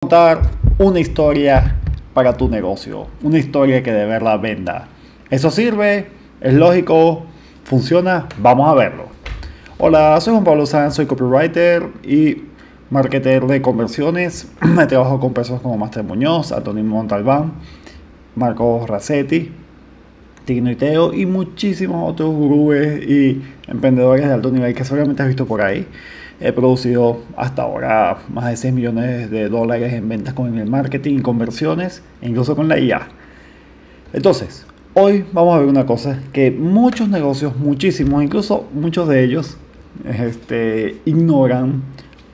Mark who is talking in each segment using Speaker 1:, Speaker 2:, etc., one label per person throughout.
Speaker 1: Contar una historia para tu negocio, una historia que de verdad venda. ¿Eso sirve? ¿Es lógico? ¿Funciona? Vamos a verlo. Hola, soy Juan Pablo Sanz, soy copywriter y marketer de conversiones. Me trabajo con personas como Master Muñoz, Antonio Montalbán, Marcos Racetti, Tigno y Teo y muchísimos otros gurúes y emprendedores de alto nivel que seguramente has visto por ahí. He producido hasta ahora más de 6 millones de dólares en ventas con el marketing y conversiones, e incluso con la IA. Entonces, hoy vamos a ver una cosa que muchos negocios, muchísimos, incluso muchos de ellos, ignoran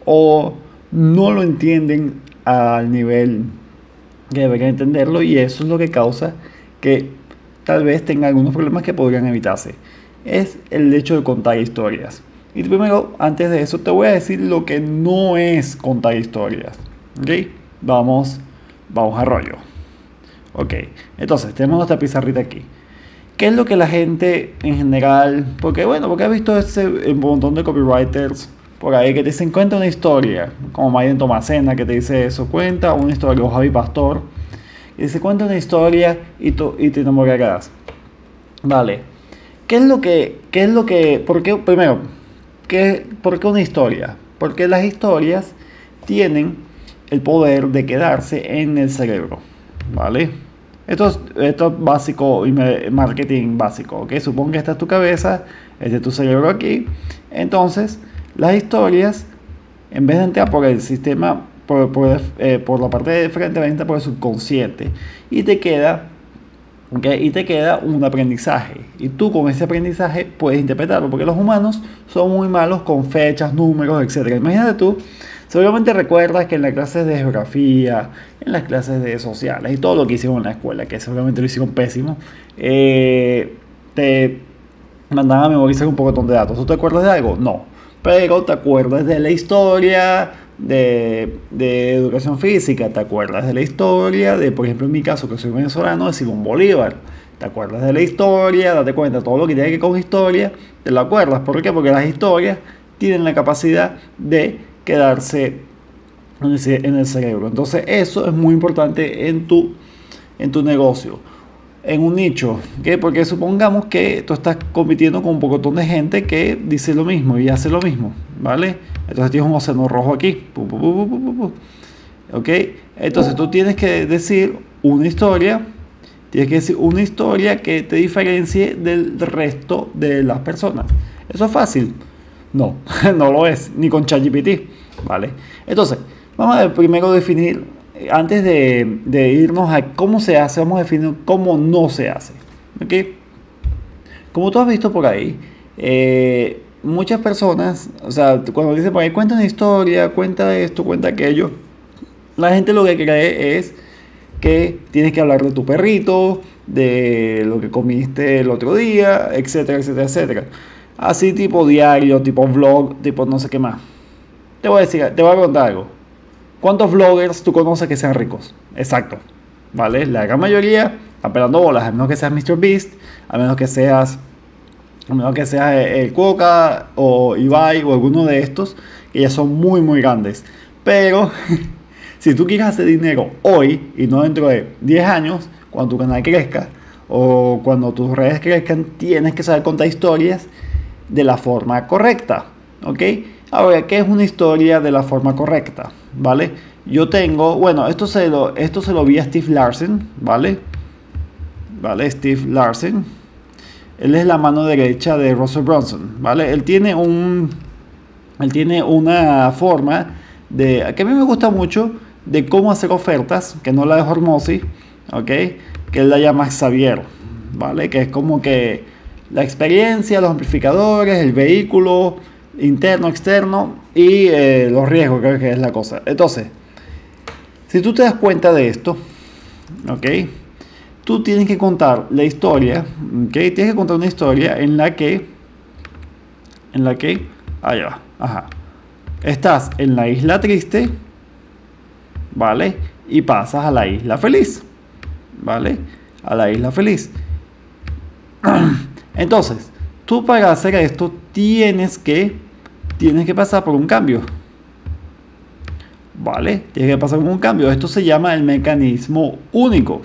Speaker 1: o no lo entienden al nivel que deberían entenderlo, y eso es lo que causa que tal vez tengan algunos problemas que podrían evitarse. Es el hecho de contar historias. Y primero, antes de eso, te voy a decir lo que no es contar historias. ¿Ok? Vamos a rollo. Ok, entonces tenemos nuestra pizarrita aquí. ¿Qué es lo que la gente en general? Porque he visto un montón de copywriters por ahí que te dicen cuenta una historia, como Maiden Tomasena que te dice eso, cuenta una historia, o Javi Pastor, y dice cuenta una historia y te enamorarás. Vale, por qué, primero, por qué una historia? Porque las historias tienen el poder de quedarse en el cerebro, ¿vale? Esto es básico y marketing básico, ¿ok? Supongo que esta es tu cabeza, este es tu cerebro aquí. Entonces, las historias, en vez de entrar por el sistema, por la parte de frente, va a entrar por el subconsciente y te queda, ¿okay? Y te queda un aprendizaje. Y tú con ese aprendizaje puedes interpretarlo, porque los humanos son muy malos con fechas, números, etc. Imagínate tú. Seguramente recuerdas que en las clases de geografía, en las clases de sociales y todo lo que hicieron en la escuela, que seguramente lo hicieron pésimo, te mandaban a memorizar un poco de datos. ¿Tú te acuerdas de algo? No. Pero te acuerdas de la historia de educación física, te acuerdas de la historia de, por ejemplo, en mi caso, que soy venezolano, de Simón Bolívar. Te acuerdas de la historia, date cuenta, todo lo que tiene que ver con historia, te lo acuerdas. ¿Por qué? Porque las historias tienen la capacidad de quedarse en el cerebro. Entonces eso es muy importante en tu negocio, en un nicho, ¿okay? Porque supongamos que tú estás compitiendo con un pocotón de gente que dice lo mismo y hace lo mismo, ¿vale? Entonces tienes un océano rojo aquí, ¿ok? Entonces tú tienes que decir una historia, que te diferencie del resto de las personas. Eso es fácil. No, no lo es, ni con ChatGPT, ¿vale? Entonces, vamos a primero definir, antes de irnos a cómo se hace, vamos a definir cómo no se hace, ¿ok? Como tú has visto por ahí, muchas personas, o sea, cuando dicen por ahí, cuenta una historia, cuenta esto, cuenta aquello, la gente lo que cree es que tienes que hablar de tu perrito, de lo que comiste el otro día, etcétera, etcétera, etcétera. Así tipo diario, tipo vlog, tipo no sé qué más. Te voy a preguntar algo. ¿Cuántos vloggers tú conoces que sean ricos? Exacto. ¿Vale? La gran mayoría están pelando bolas, a menos que seas MrBeast, a menos que seas el Cuoca o Ibai o alguno de estos, que ya son muy, muy grandes. Pero si tú quieres hacer dinero hoy y no dentro de 10 años, cuando tu canal crezca o cuando tus redes crezcan, tienes que saber contar historias de la forma correcta, ¿ok? Ahora, ¿qué es una historia de la forma correcta? ¿Vale? Yo tengo, bueno, esto se lo vi a Steve Larsen, ¿vale? ¿Vale? Steve Larsen. Él es la mano derecha de Russell Brunson, ¿vale? Él tiene una forma que a mí me gusta mucho, de cómo hacer ofertas, que no la de Hormozy, ¿ok? Que él la llama Xavier, ¿vale? Que es como que la experiencia, los amplificadores, el vehículo interno, externo y los riesgos, creo que es la cosa. Entonces, si tú te das cuenta de esto, ¿ok? Tú tienes que contar la historia, ¿ok? Tienes que contar una historia en la que, allá va, ajá, estás en la isla triste, ¿vale? Y pasas a la isla feliz, ¿vale? A la isla feliz. Entonces, tú para hacer esto tienes que pasar por un cambio. ¿vale? Tienes que pasar un cambio. Esto se llama el mecanismo único,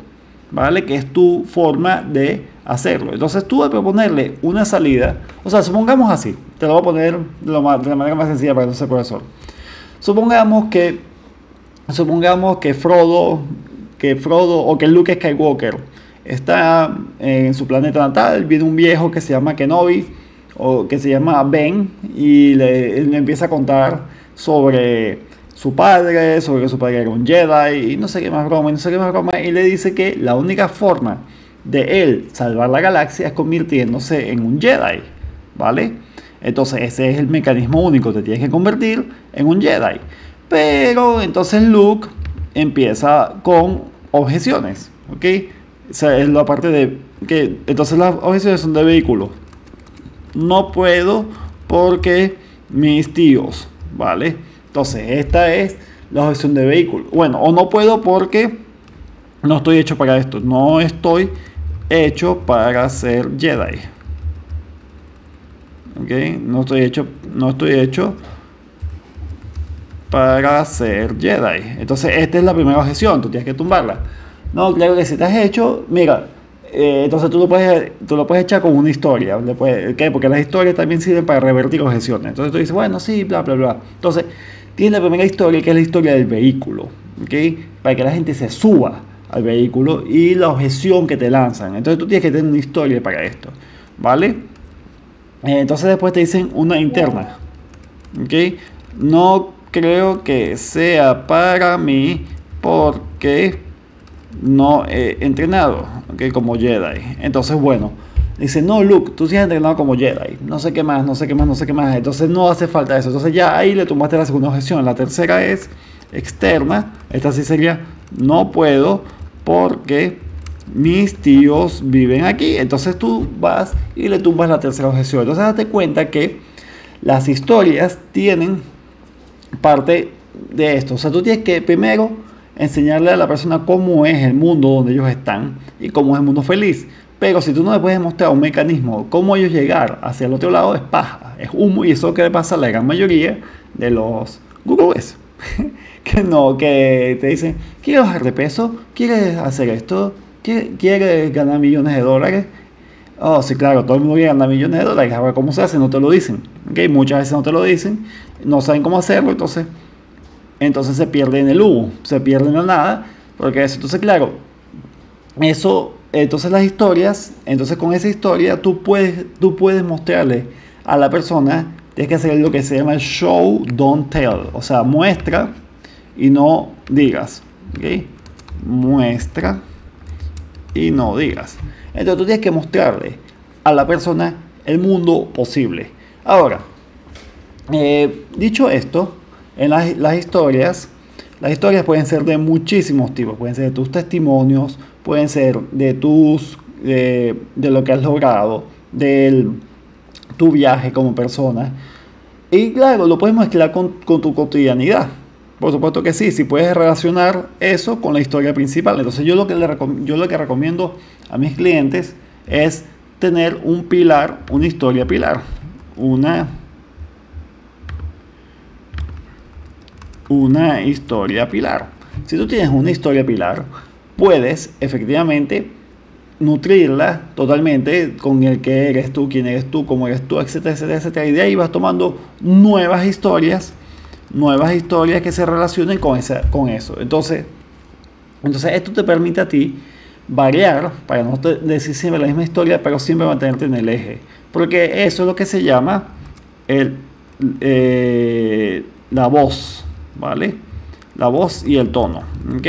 Speaker 1: ¿vale? Que es tu forma de hacerlo. Entonces tú al proponerle una salida, o sea, supongamos así, te lo voy a poner de la manera más sencilla para que no sea profesor. Supongamos que Frodo o que Luke Skywalker está en su planeta natal, viene un viejo que se llama Kenobi o que se llama Ben y le empieza a contar sobre su padre, sobre que su padre era un Jedi y no sé qué más broma, y no sé qué más broma, y le dice que la única forma de él salvar la galaxia es convirtiéndose en un Jedi, ¿vale? Entonces ese es el mecanismo único, te tienes que convertir en un Jedi. Pero entonces Luke empieza con objeciones, ¿ok? O sea, es la parte de que entonces las objeciones son de vehículos. No puedo porque mis tíos, ¿vale? Entonces esta es la objeción de vehículo. Bueno, o no puedo porque no estoy hecho para esto. No estoy hecho para ser Jedi. ¿Ok? No estoy hecho para ser Jedi. Entonces esta es la primera objeción, tú tienes que tumbarla. No, claro que si te has hecho, mira, entonces tú lo puedes echar con una historia. ¿Qué? Porque las historias también sirven para revertir objeciones. Entonces tú dices, bueno, sí, bla, bla, bla. Entonces tienes la primera historia que es la historia del vehículo, ¿ok? Para que la gente se suba al vehículo y la objeción que te lanzan. Entonces tú tienes que tener una historia para esto, ¿vale? Entonces después te dicen una interna, ¿ok? No creo que sea para mí porque no he entrenado, ¿ok? Como Jedi. Entonces, bueno, dice, no, Luke, tú sí has entrenado como Jedi. No sé qué más, no sé qué más, no sé qué más. Entonces no hace falta eso. Entonces ya ahí le tomaste la segunda objeción. La tercera es externa. Esta sí sería, no puedo porque mis tíos viven aquí. Entonces tú vas y le tumbas la tercera objeción. Entonces date cuenta que las historias tienen parte de esto. O sea, tú tienes que primero enseñarle a la persona cómo es el mundo donde ellos están y cómo es el mundo feliz. Pero si tú no le puedes mostrar un mecanismo, cómo ellos llegar hacia el otro lado, es paja, es humo, y eso es lo que le pasa a la gran mayoría de los gurúes. Que no, que te dicen, ¿quieres bajar de peso? ¿Quieres hacer esto? ¿Quieres ganar millones de dólares? Oh, sí, claro, todo el mundo quiere ganar millones de dólares. Ahora, ¿cómo se hace? No te lo dicen. ¿Okay? Muchas veces no te lo dicen, no saben cómo hacerlo, entonces se pierde en el humo, se pierde en la nada, porque eso, entonces claro, eso, entonces las historias, entonces con esa historia tú puedes mostrarle a la persona, tienes que hacer lo que se llama el show, don't tell, o sea, muestra y no digas, ¿ok? Muestra y no digas. Entonces tú tienes que mostrarle a la persona el mundo posible. Ahora, dicho esto, en las historias pueden ser de muchísimos tipos, pueden ser de tus testimonios, pueden ser de lo que has logrado, de tu viaje como persona. Y claro, lo puedes mezclar con tu cotidianidad. Por supuesto que sí, si puedes relacionar eso con la historia principal. Entonces yo lo que recomiendo a mis clientes es tener un pilar, una historia pilar, una historia pilar. Si tú tienes una historia pilar, puedes efectivamente nutrirla totalmente con el que eres tú, quién eres tú, cómo eres tú, etcétera, etcétera, etcétera. Y de ahí vas tomando nuevas historias que se relacionen con eso. Entonces esto te permite a ti variar, para no decir siempre la misma historia, pero siempre mantenerte en el eje. Porque eso es lo que se llama la voz, ¿vale? La voz y el tono, ¿ok?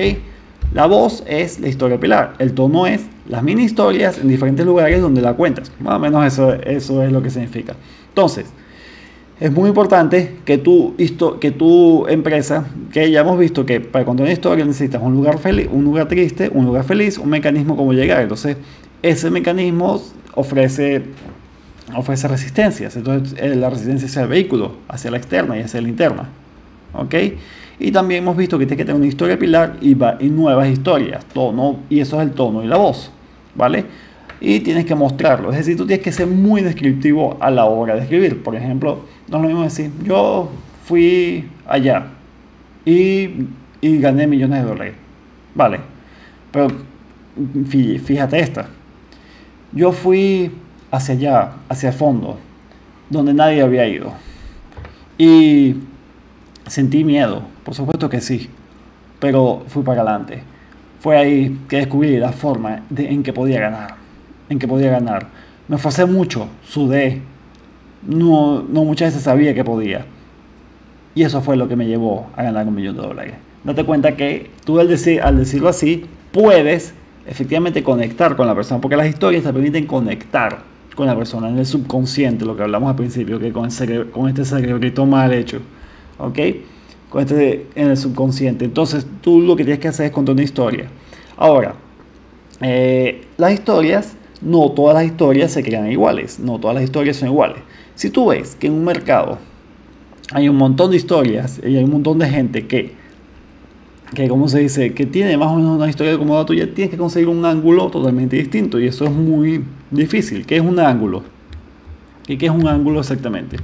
Speaker 1: La voz es la historia pilar, el tono es las mini historias en diferentes lugares donde la cuentas. Más o menos eso es lo que significa. Entonces, es muy importante que tu empresa, que ya hemos visto que para contar una historia necesitas un lugar feliz, un lugar triste, un lugar feliz, un mecanismo como llegar. Entonces, ese mecanismo ofrece resistencias. Entonces, la resistencia hacia el vehículo, hacia la externa y hacia la interna. ¿Ok? Y también hemos visto que tienes que tener una historia pilar y nuevas historias, tono, y eso es el tono y la voz, ¿vale? Y tienes que mostrarlo, es decir, tú tienes que ser muy descriptivo a la hora de escribir. Por ejemplo, no es lo mismo decir, yo fui allá, y, y gané millones de dólares. Vale, pero fíjate esta. Yo fui hacia allá, hacia el fondo, donde nadie había ido. Y sentí miedo, por supuesto que sí, pero fui para adelante. Fue ahí que descubrí la forma en que podía ganar, en que podía ganar. Me esforcé mucho, sudé, no muchas veces sabía que podía. Y eso fue lo que me llevó a ganar $1.000.000. Date cuenta que tú al decirlo así, puedes efectivamente conectar con la persona, porque las historias te permiten conectar con la persona en el subconsciente, lo que hablamos al principio, que con este cerebrito mal hecho, ¿ok? En el subconsciente. Entonces tú lo que tienes que hacer es contar una historia. Ahora, las historias, no todas las historias se crean iguales, no todas las historias son iguales. Si tú ves que en un mercado hay un montón de historias y hay un montón de gente ¿cómo se dice? Que tiene más o menos una historia como la tuya, tienes que conseguir un ángulo totalmente distinto y eso es muy difícil. ¿Qué es un ángulo? ¿Y qué es un ángulo exactamente?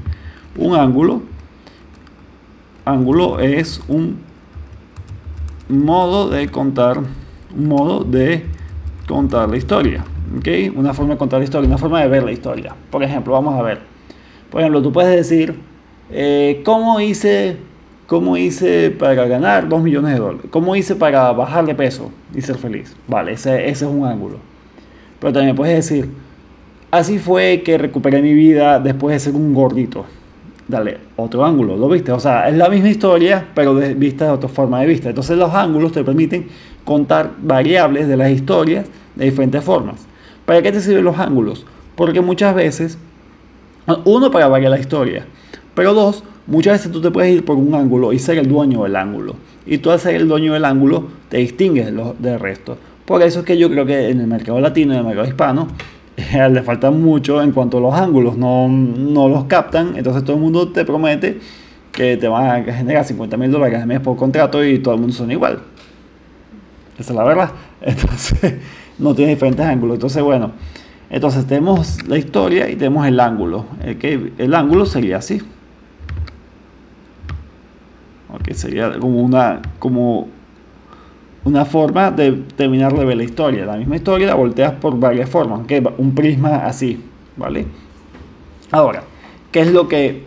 Speaker 1: Un ángulo es un modo de contar la historia, ¿ok? Una forma de contar la historia, una forma de ver la historia. Por ejemplo, vamos a ver. Por ejemplo, tú puedes decir, ¿cómo hice para ganar $2.000.000? ¿Cómo hice para bajar de peso y ser feliz? Vale, ese es un ángulo. Pero también puedes decir, así fue que recuperé mi vida después de ser un gordito. Dale, otro ángulo, ¿lo viste? O sea, es la misma historia, pero vista de otra forma de vista. Entonces los ángulos te permiten contar variables de las historias de diferentes formas. ¿Para qué te sirven los ángulos? Porque muchas veces, uno, para variar la historia, pero dos, muchas veces tú te puedes ir por un ángulo y ser el dueño del ángulo. Y tú al ser el dueño del ángulo te distingues del resto. Por eso es que yo creo que en el mercado latino, en el mercado hispano, le falta mucho en cuanto a los ángulos, no los captan. Entonces todo el mundo te promete que te van a generar $50.000 al mes por contrato y todo el mundo son igual. Esa es la verdad. Entonces no tiene diferentes ángulos. Entonces bueno, entonces tenemos la historia y tenemos el ángulo. El ángulo sería así. Okay, sería como una forma de terminar de ver la historia. La misma historia la volteas por varias formas, ¿okay? Un prisma así, ¿vale? Ahora, ¿qué es lo que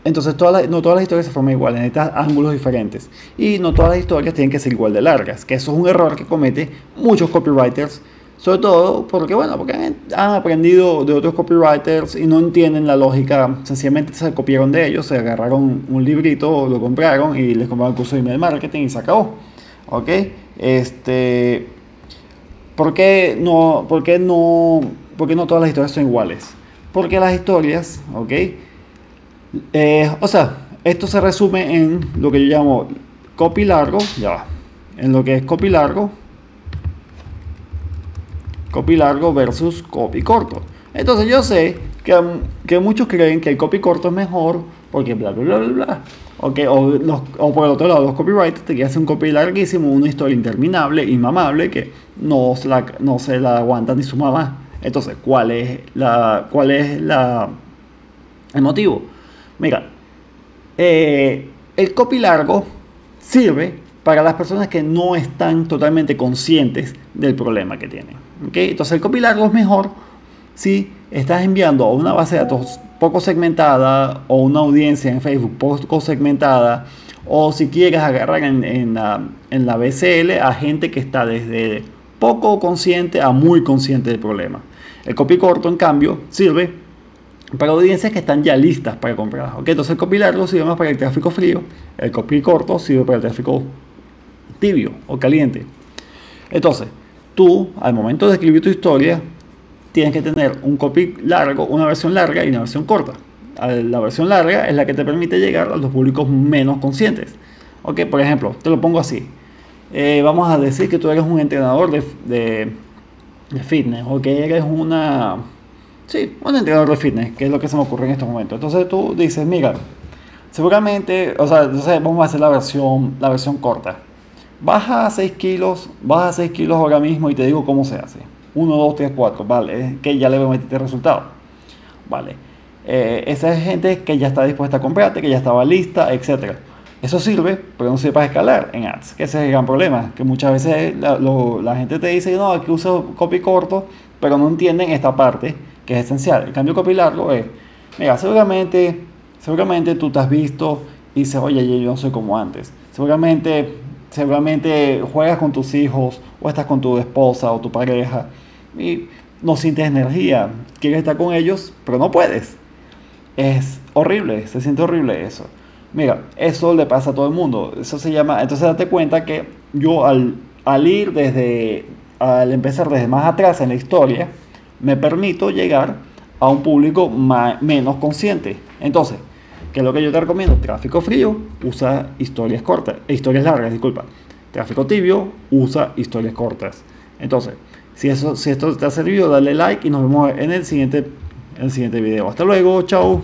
Speaker 1: entonces no todas las historias se forman iguales, necesitas ángulos diferentes. Y no todas las historias tienen que ser igual de largas, que eso es un error que cometen muchos copywriters. Sobre todo porque han aprendido de otros copywriters y no entienden la lógica. Sencillamente se copiaron de ellos, se agarraron un librito, lo compraron y les compraron el curso de email marketing y se acabó. ¿Ok? ¿Por qué no todas las historias son iguales? Porque las historias, ¿ok? Esto se resume en lo que yo llamo copy largo, ya va. En lo que es copy largo versus copy corto. Entonces yo sé que muchos creen que el copy corto es mejor porque bla bla bla bla bla. Okay, o por el otro lado, los copywriters te quieren hacer un copy larguísimo, una historia interminable, inmamable, que no se la aguanta ni su mamá. Entonces, ¿cuál es el motivo? Mira, el copy largo sirve para las personas que no están totalmente conscientes del problema que tienen. ¿Okay? Entonces el copy largo es mejor si estás enviando a una base de datos poco segmentada o una audiencia en Facebook poco segmentada, o si quieres agarrar en la BCL a gente que está desde poco consciente a muy consciente del problema. El copy corto, en cambio, sirve para audiencias que están ya listas para comprar. ¿Okay? Entonces el copy largo sirve más para el tráfico frío, el copy corto sirve para el tráfico tibio o caliente. Entonces, tú, al momento de escribir tu historia, tienes que tener un copy largo, una versión larga y una versión corta. La versión larga es la que te permite llegar a los públicos menos conscientes. ¿Ok? Por ejemplo, te lo pongo así. Vamos a decir que tú eres un entrenador de fitness, o que eres un entrenador de fitness, que es lo que se me ocurre en estos momentos. Entonces tú dices, mira, seguramente, entonces vamos a hacer la versión corta. Baja 6 kilos ahora mismo y te digo cómo se hace. 1, 2, 3, 4, vale, que ya le voy a meter resultado. Vale. esa es gente que ya está dispuesta a comprarte, que ya estaba lista, etcétera. Eso sirve, pero no sirve para escalar en ads, que ese es el gran problema, que muchas veces la gente te dice, no, aquí uso copy corto, pero no entienden esta parte que es esencial. El cambio copy largo es, mira, seguramente tú te has visto y dices, oye, yo no soy como antes. Seguramente juegas con tus hijos o estás con tu esposa o tu pareja y no sientes energía, quieres estar con ellos, pero no puedes. Es horrible, se siente horrible eso. Mira, eso le pasa a todo el mundo. Eso se llama, entonces date cuenta que yo al empezar desde más atrás en la historia, me permito llegar a un público menos consciente. Entonces, ¿qué es lo que yo te recomiendo? Tráfico frío, usa historias largas, disculpa. Tráfico tibio, usa historias cortas. Entonces, si esto te ha servido, dale like y nos vemos en el siguiente video. Hasta luego, chao.